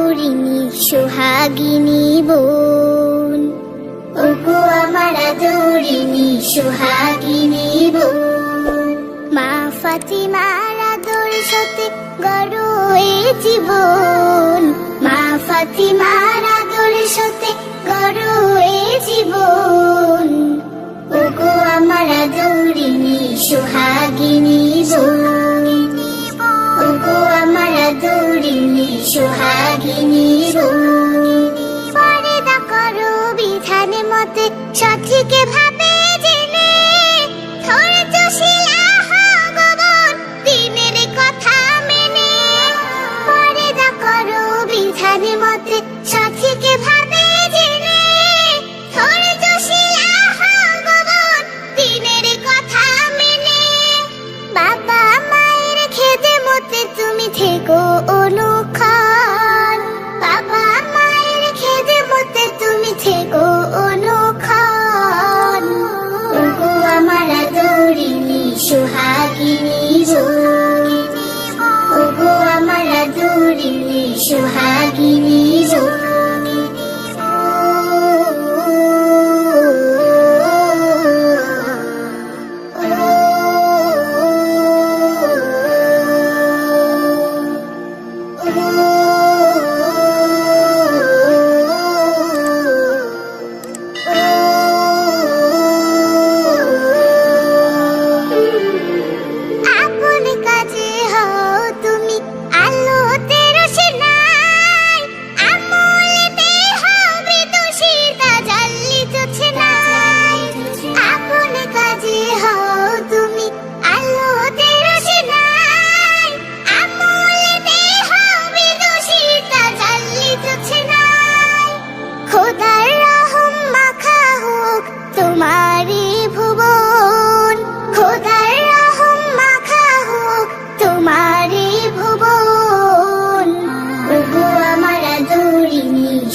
আদরিনী সোহাগিনী বোন, ওগো আমার আদরিনী সোহাগিনী বোন। মা ফাতিমার আদর্শতে গড়ো এ জীবন, মা ফাতিমার আদর্শতে গড়ো এ জীবন, ওগো আমার আদরিনী সোহাগিনী বোন, ওগো আমার আদরিনী সোহাগিনী বোন। পরদা করো বিধান মতে সঠিক ভাবে জেনে, ধৈর্যশীল হও গো বোন দিনের কথা মেনে। পরদা করো বিধান মতে সঠিক ভাবে জেনে, ধৈর্যশীল হও গো বোন দিনের কথা মেনে। বাবা মায়ের খেদমতে তুমি থেকো অনুক্ষণ, বাবা মায়ের খেদমতে তুমি থেকো অনুক্ষণ, ওগো আমার আদরিনী সোহাগিনী বোন, ওগো আমার আদরিনী সোহাগিনী বোন।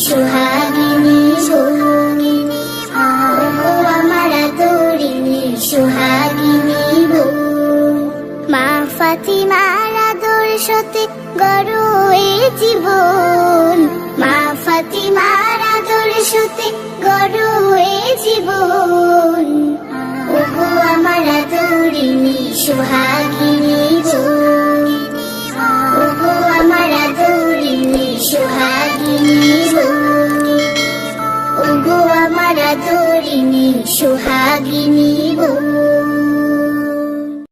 সোহাগিনী বোন, ওগো আমার আদরিনী সোহাগিনী বোন। মা ফাতিমার আদর্শতে গড়ো এ জীবন, মা ফাতিমার আদর্শতে গড়ো এ জীবন, ওগো আমার আদরিনী সোহাগিনী বোন, ওগো আমার আদরিনী সোহাগিনী বোন, ওগো আমার আদরিনী সোহাগিনী বোন।